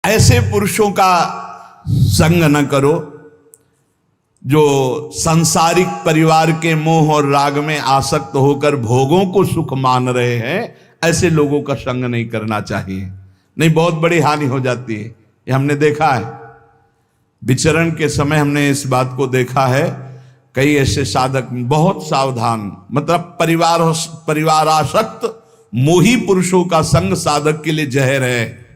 ऐसे पुरुषों का संग न करो जो सांसारिक परिवार के मोह और राग में आसक्त होकर भोगों को सुख मान रहे हैं। ऐसे लोगों का संग नहीं करना चाहिए, नहीं बहुत बड़ी हानि हो जाती है। ये हमने देखा है, विचरण के समय हमने इस बात को देखा है। कई ऐसे साधक बहुत सावधान, मतलब परिवारासक्त मोही पुरुषों का संग साधक के लिए जहर है।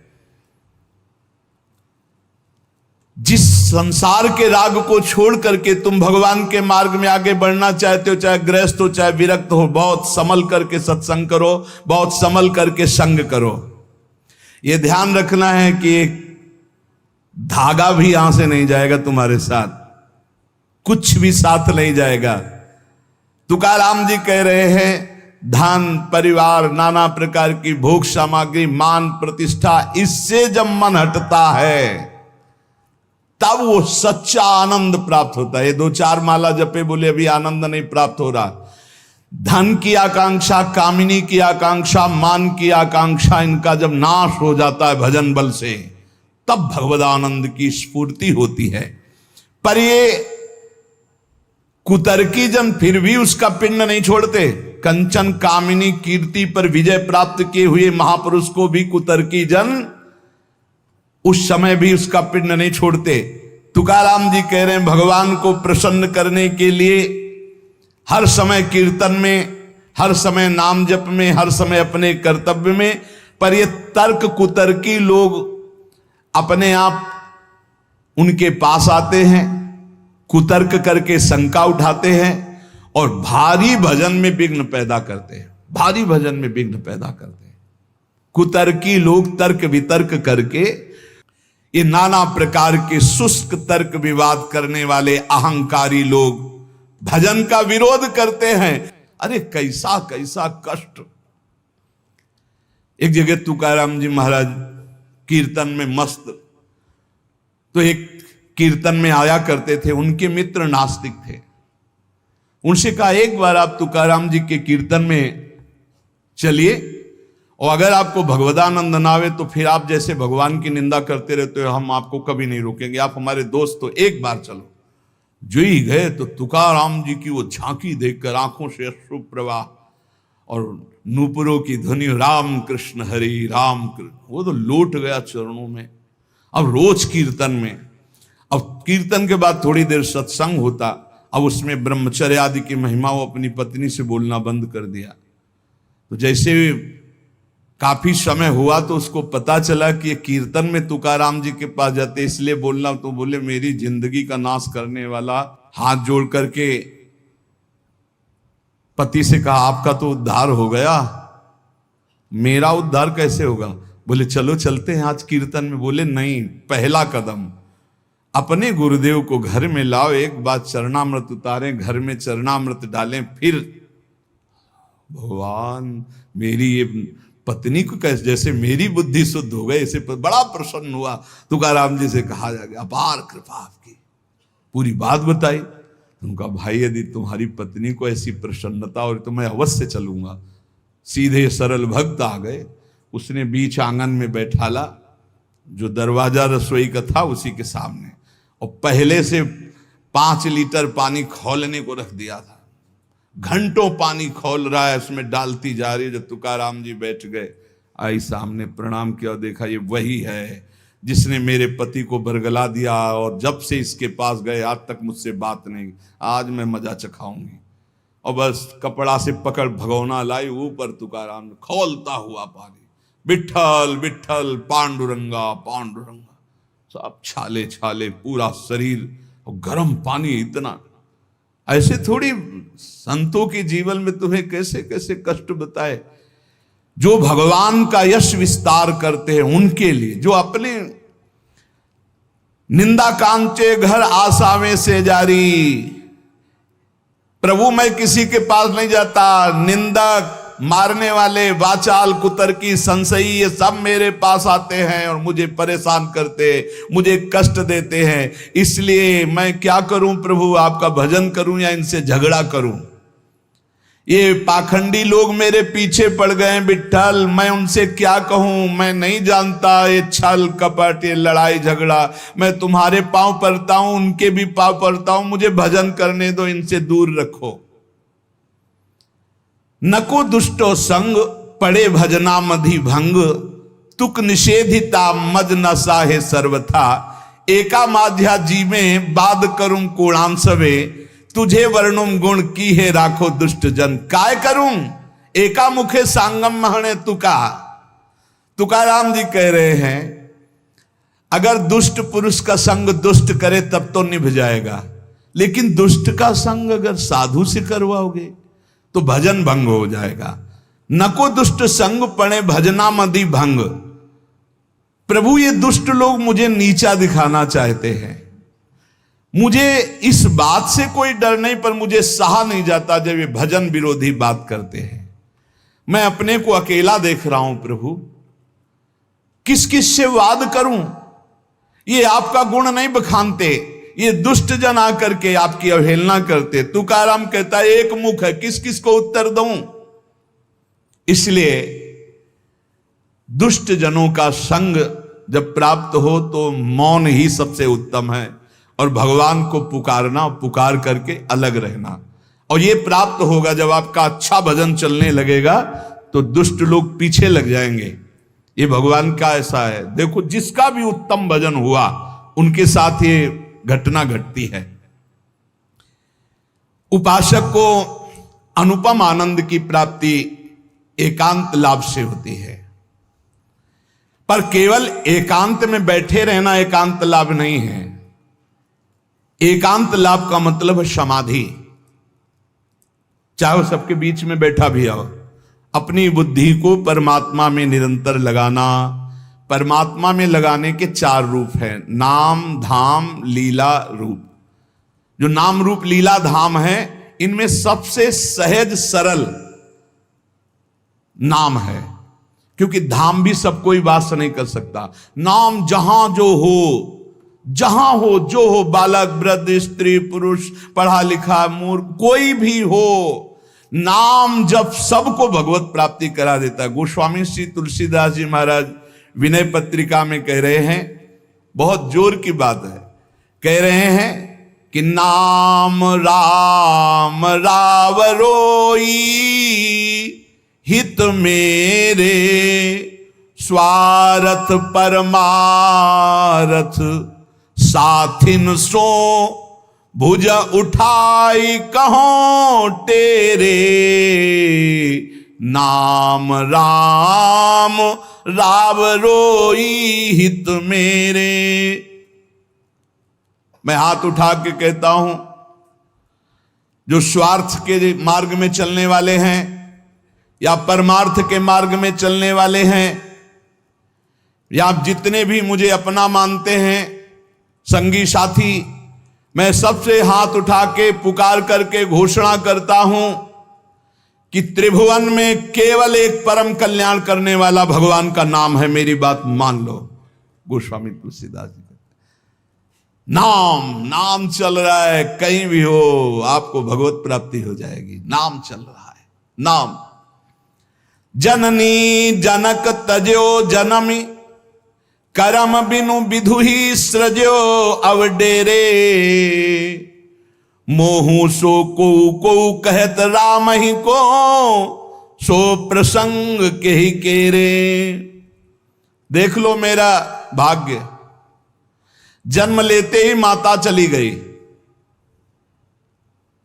जिस संसार के राग को छोड़ करके तुम भगवान के मार्ग में आगे बढ़ना चाहते हो, चाहे गृहस्थ हो चाहे विरक्त हो, बहुत संभल करके सत्संग करो, बहुत संभल करके संग करो। यह ध्यान रखना है कि एक धागा भी यहां से नहीं जाएगा तुम्हारे साथ, कुछ भी साथ नहीं जाएगा। तुकाराम जी कह रहे हैं, धन परिवार नाना प्रकार की भोग सामग्री मान प्रतिष्ठा, इससे जब मन हटता है तब वो सच्चा आनंद प्राप्त होता है। ये 2-4 माला जपे बोले अभी आनंद नहीं प्राप्त हो रहा। धन की आकांक्षा, कामिनी की आकांक्षा, मान की आकांक्षा, इनका जब नाश हो जाता है भजन बल से, तब भगवदानंद की स्फूर्ति होती है। पर ये कुतर्की जन फिर भी उसका पिंड नहीं छोड़ते। कंचन कामिनी कीर्ति पर विजय प्राप्त किए हुए महापुरुष को भी कुतर्की जन उस समय भी उसका पिंड नहीं छोड़ते। तुकाराम जी कह रहे हैं, भगवान को प्रसन्न करने के लिए हर समय कीर्तन में, हर समय नाम जप में, हर समय अपने कर्तव्य में। पर ये तर्क कुतर्की लोग अपने आप उनके पास आते हैं, कुतर्क करके शंका उठाते हैं और भारी भजन में विघ्न पैदा करते हैं, भारी भजन में विघ्न पैदा करते हैं। कुतर्की लोग तर्क वितर्क करके ये नाना प्रकार के शुष्क तर्क विवाद करने वाले अहंकारी लोग भजन का विरोध करते हैं। अरे कैसा कैसा कष्ट। एक जगह तुकाराम जी महाराज कीर्तन में मस्त, तो एक कीर्तन में आया करते थे, उनके मित्र नास्तिक थे। उनसे कहा, एक बार आप तुकाराम जी के कीर्तन में चलिए और अगर आपको भगवदानंद ना आवे तो फिर आप जैसे भगवान की निंदा करते रहते हो, हम आपको कभी नहीं रोकेंगे, आप हमारे दोस्त हो, एक बार चलो। जो ही गए तो तुकाराम जी की वो झांकी देखकर आंखों से अश्रु प्रवाह और नूपुरों की ध्वनि, राम कृष्ण हरि राम कृष्ण, वो तो लौट गया चरणों में। अब रोज कीर्तन में, अब कीर्तन के बाद थोड़ी देर सत्संग होता, अब उसमें ब्रह्मचर्य आदि की महिमा वो अपनी पत्नी से बोलना बंद कर दिया। तो जैसे काफी समय हुआ तो उसको पता चला कि ये कीर्तन में तुकाराम जी के पास जाते इसलिए बोलना, तो बोले मेरी जिंदगी का नाश करने वाला, हाथ जोड़ करके पति से कहा, आपका तो उद्धार हो गया, मेरा उद्धार कैसे होगा? बोले चलो चलते हैं आज कीर्तन में। बोले नहीं, पहला कदम अपने गुरुदेव को घर में लाओ, एक बार चरणामृत उतारें, घर में चरणामृत डालें, फिर भगवान मेरी ये पत्नी को कैसे, जैसे मेरी बुद्धि शुद्ध हो गई, इसे बड़ा प्रसन्न हुआ। तुकाराम जी से कहा जा गया, अपार कृपा आपकी, पूरी बात बताई। उनका भाई यदि तुम्हारी पत्नी को ऐसी प्रसन्नता और तो मैं अवश्य चलूंगा। सीधे सरल भक्त आ गए, उसने बीच आंगन में बैठाला, जो दरवाजा रसोई का था उसी के सामने, और पहले से 5 लीटर पानी खौलने को रख दिया था। घंटों पानी खौल रहा है, उसमें डालती जा रही है। जब तुकाराम जी बैठ गए, आई सामने, प्रणाम किया और देखा ये वही है जिसने मेरे पति को बरगला दिया और जब से इसके पास गए आज तक मुझसे बात नहीं, आज मैं मजा चखाऊंगी। और बस कपड़ा से पकड़ भगोना लाई, ऊपर तुकाराम खौलता हुआ पानी, विठ्ठल विठ्ठल पांडुरंगा पांडुरंगा, सब छाले छाले पूरा शरीर, और गर्म पानी इतना। ऐसे थोड़ी संतों के जीवन में तुम्हें कैसे कैसे कष्ट बताए। जो भगवान का यश विस्तार करते हैं उनके लिए, जो अपने निंदा कांचे घर आसावे से जारी, प्रभु मैं किसी के पास नहीं जाता, निंदक मारने वाले वाचाल कुतर्की संशयी ये सब मेरे पास आते हैं और मुझे परेशान करते, मुझे कष्ट देते हैं। इसलिए मैं क्या करूं प्रभु, आपका भजन करूं या इनसे झगड़ा करूं? ये पाखंडी लोग मेरे पीछे पड़ गए विट्ठल, मैं उनसे क्या कहूं, मैं नहीं जानता ये छल कपट, ये लड़ाई झगड़ा। मैं तुम्हारे पांव पड़ता हूं, उनके भी पांव पड़ता हूं, मुझे भजन करने दो, इनसे दूर रखो। नको दुष्टो संग पड़े भजना मधि भंग, तुक निषेधिता मद नशा है सर्वथा। एका माध्या जी में बाद करूं कोणांसवे, तुझे वर्णुम गुण की है राखो दुष्ट जन। काय करूं एका मुखे सांगम महणे तुका। तुकाराम जी कह रहे हैं अगर दुष्ट पुरुष का संग दुष्ट करे तब तो निभ जाएगा, लेकिन दुष्ट का संग अगर साधु से करवाओगे तो भजन भंग हो जाएगा। नको दुष्ट संग पड़े भजना मदि भंग। प्रभु ये दुष्ट लोग मुझे नीचा दिखाना चाहते हैं। मुझे इस बात से कोई डर नहीं, पर मुझे सहा नहीं जाता जब ये भजन विरोधी बात करते हैं। मैं अपने को अकेला देख रहा हूं प्रभु, किस किस से वाद करूं। ये आपका गुण नहीं बखानते, ये दुष्ट जन आकर के आपकी अवहेलना करते। तुकाराम कहता है एक मुख है, किस किस को उत्तर दूं। इसलिए दुष्ट जनों का संग जब प्राप्त हो तो मौन ही सबसे उत्तम है, और भगवान को पुकारना, पुकार करके अलग रहना। और ये प्राप्त होगा जब आपका अच्छा भजन चलने लगेगा तो दुष्ट लोग पीछे लग जाएंगे। ये भगवान का ऐसा है। देखो जिसका भी उत्तम भजन हुआ उनके साथ ये घटना घटती है। उपासक को अनुपम आनंद की प्राप्ति एकांत लाभ से होती है, पर केवल एकांत में बैठे रहना एकांत लाभ नहीं है। एकांत लाभ का मतलब है समाधि। चाहे वो सबके बीच में बैठा भी हो, अपनी बुद्धि को परमात्मा में निरंतर लगाना। परमात्मा में लगाने के 4 रूप हैं, नाम धाम लीला रूप। जो नाम रूप लीला धाम है, इनमें सबसे सहज सरल नाम है, क्योंकि धाम भी सब कोई वास नहीं कर सकता। नाम जहां जो हो, जहां हो जो हो, बालक वृद्ध स्त्री पुरुष पढ़ा लिखा मूर्ख कोई भी हो, नाम जब सबको भगवत प्राप्ति करा देता है। गोस्वामी श्री तुलसीदास जी महाराज विनय पत्रिका में कह रहे हैं, बहुत जोर की बात है, कह रहे हैं कि नाम राम रावरोई हित मेरे, स्वार्थ परमारथ साथिन सो भुज उठाई कहो तेरे। नाम राम राव रोई हित मेरे। मैं हाथ उठा के कहता हूं, जो स्वार्थ के मार्ग में चलने वाले हैं या परमार्थ के मार्ग में चलने वाले हैं, या आप जितने भी मुझे अपना मानते हैं संगी साथी, मैं सबसे हाथ उठा के पुकार करके घोषणा करता हूं कि त्रिभुवन में केवल एक परम कल्याण करने वाला भगवान का नाम है। मेरी बात मान लो। गोस्वामी तुलसीदास जी नाम चल रहा है, कहीं भी हो आपको भगवत प्राप्ति हो जाएगी। नाम चल रहा है, नाम। जननी जनक तजो जनमी, करम बिनु विधु ही सृजो अवडेरे। मोहू सो को कहत राम ही को, सो प्रसंग के ही केरे। देख लो मेरा भाग्य, जन्म लेते ही माता चली गई।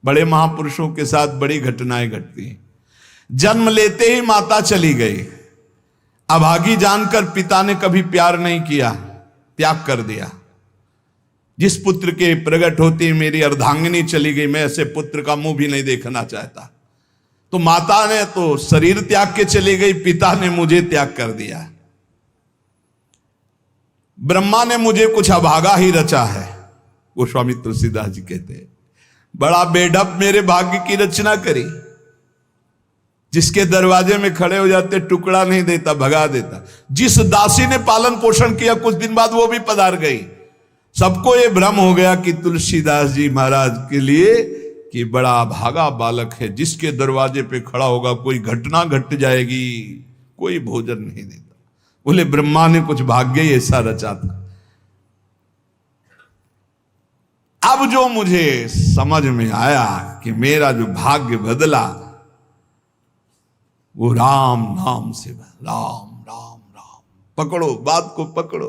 बड़े महापुरुषों के साथ बड़ी घटनाएं घटती हैं। जन्म लेते ही माता चली गई। अभागी जानकर पिता ने कभी प्यार नहीं किया, त्याग कर दिया। जिस पुत्र के प्रकट होती मेरी अर्धांगिनी चली गई, मैं ऐसे पुत्र का मुंह भी नहीं देखना चाहता। तो माता ने तो शरीर त्याग के चली गई, पिता ने मुझे त्याग कर दिया। ब्रह्मा ने मुझे कुछ अभागा ही रचा है, गोस्वामी तुलसीदास जी कहते हैं। बड़ा बेढप मेरे भाग्य की रचना करी। जिसके दरवाजे में खड़े हो जाते टुकड़ा नहीं देता, भगा देता। जिस दासी ने पालन पोषण किया, कुछ दिन बाद वो भी पधार गई। सबको ये भ्रम हो गया कि तुलसीदास जी महाराज के लिए कि बड़ा भागा बालक है, जिसके दरवाजे पे खड़ा होगा कोई घटना घट जाएगी, कोई भोजन नहीं देता। बोले ब्रह्मा ने कुछ भाग्य ही ऐसा रचा था। अब जो मुझे समझ में आया कि मेरा जो भाग्य बदला वो राम नाम से, राम राम राम, पकड़ो बात को पकड़ो।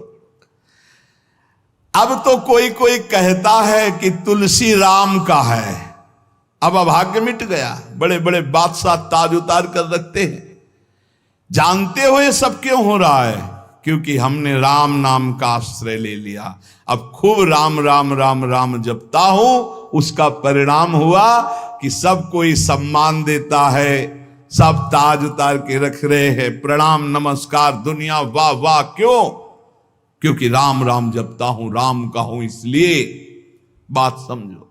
अब तो कोई कोई कहता है कि तुलसी राम का है, अब अभाग्य मिट गया। बड़े बड़े बादशाह ताज उतार कर रखते हैं, जानते हुए सब क्यों हो रहा है? क्योंकि हमने राम नाम का आश्रय ले लिया। अब खूब राम राम राम राम जपता हूं, उसका परिणाम हुआ कि सब कोई सम्मान देता है, सब ताज उतार के रख रहे हैं, प्रणाम नमस्कार दुनिया वाह वाह। क्यों? क्योंकि राम राम जपता हूं, राम का हूं, इसलिए। बात समझो।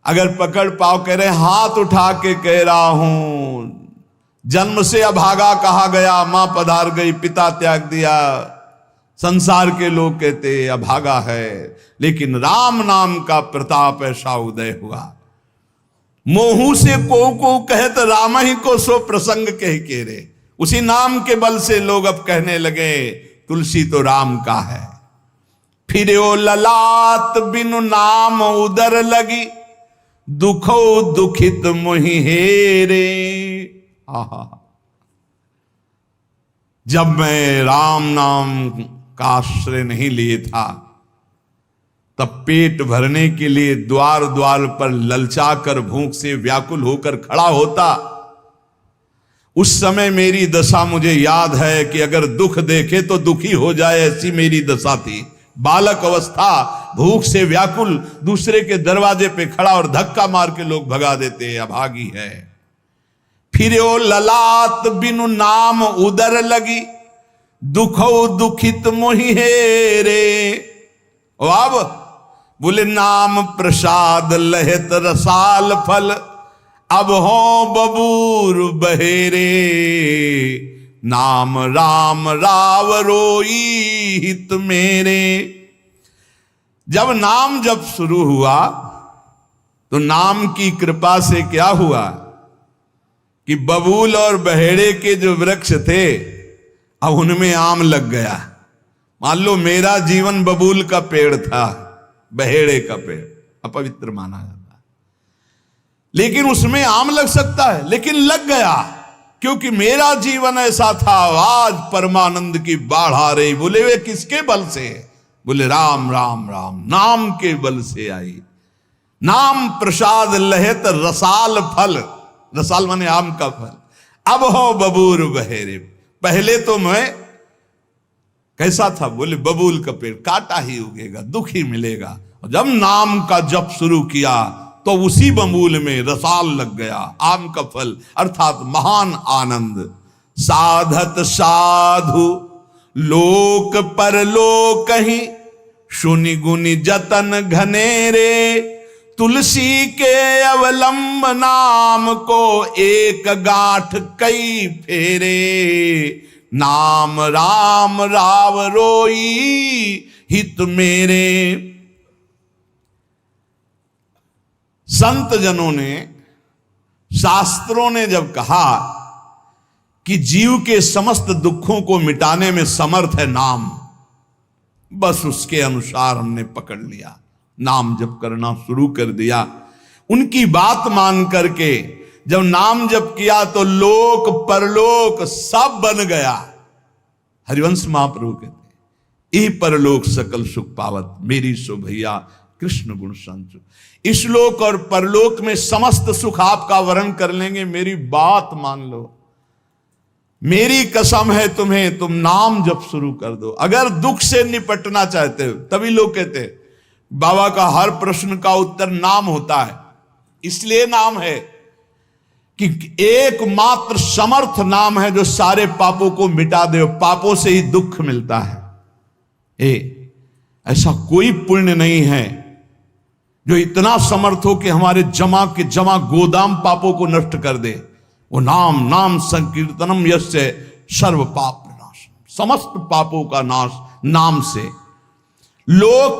अगर पकड़ पाओ, कह रहे हाथ उठा के कह रहा हूं, जन्म से अभागा कहा गया, मां पधार गई पिता त्याग दिया, संसार के लोग कहते अभागा है, लेकिन राम नाम का प्रताप ऐसा उदय हुआ। मोहू से को कहत राम ही को सो प्रसंग कह के रे। उसी नाम के बल से लोग अब कहने लगे तुलसी तो राम का है। फिर ओ ललाट बिनु नाम उदर लगी, दुखो दुखित मोहि हेरे। आहा, जब मैं राम नाम का आश्रय नहीं लिए था, तब पेट भरने के लिए द्वार द्वार पर ललचाकर भूख से व्याकुल होकर खड़ा होता। उस समय मेरी दशा मुझे याद है कि अगर दुख देखे तो दुखी हो जाए, ऐसी मेरी दशा थी। बालक अवस्था, भूख से व्याकुल, दूसरे के दरवाजे पे खड़ा और धक्का मार के लोग भगा देते, अभागी है। फिर ओ ललाट बिनु नाम उदर लगी, दुखो दुखित मोहि हेरे। अब बोले नाम प्रसाद लहत रसाल फल, अब हो बबूर बहेरे। नाम राम राव रोई हित मेरे। जब नाम जब शुरू हुआ तो नाम की कृपा से क्या हुआ कि बबूल और बहेड़े के जो वृक्ष थे, अब उनमें आम लग गया। मान लो मेरा जीवन बबूल का पेड़ था, बहेड़े का पेड़ अपवित्र माना जाता है, लेकिन उसमें आम लग सकता है, लेकिन लग गया क्योंकि मेरा जीवन ऐसा था। आज परमानंद की बाढ़ आ रही। बोले वे किसके बल से? बोले राम राम राम नाम के बल से आई। नाम प्रसाद लहत रसाल फल, रसाल माने आम का फल, अब हो बबूर बहेरे। पहले तो मैं कैसा था? बोले बबूल का पेड़, काटा ही उगेगा, दुख ही मिलेगा। जब नाम का जप शुरू किया तो उसी बबूल में रसाल लग गया, आम का फल, अर्थात महान आनंद। साधत साधु लोक परलोक ही, सुनि गुनि जतन घनेरे। तुलसी के अवलंब नाम को, एक गांठ कई फेरे। नाम राम राव रोई हित मेरे। संत जनों ने, शास्त्रों ने जब कहा कि जीव के समस्त दुखों को मिटाने में समर्थ है नाम, बस उसके अनुसार हमने पकड़ लिया, नाम जप करना शुरू कर दिया। उनकी बात मान करके जब नाम जप किया तो लोक परलोक सब बन गया। हरिवंश महाप्रभु कहते यही परलोक सकल सुख पावत, मेरी सो भैया कृष्ण गुण संचु। इस लोक और परलोक में समस्त सुख आपका वर्ण कर लेंगे। मेरी बात मान लो, मेरी कसम है तुम्हें, तुम नाम जप शुरू कर दो। अगर दुख से निपटना चाहते हो, तभी लोग कहते हैं बाबा का हर प्रश्न का उत्तर नाम होता है। इसलिए नाम है कि एकमात्र समर्थ नाम है जो सारे पापों को मिटा दे। पापों से ही दुख मिलता है। ऐसा कोई पुण्य नहीं है जो इतना समर्थ हो कि हमारे जमा के जमा गोदाम पापों को नष्ट कर दे। वो नाम, नाम संकीर्तनम यस्य सर्व पाप नाश, समस्त पापों का नाश नाम से। लोग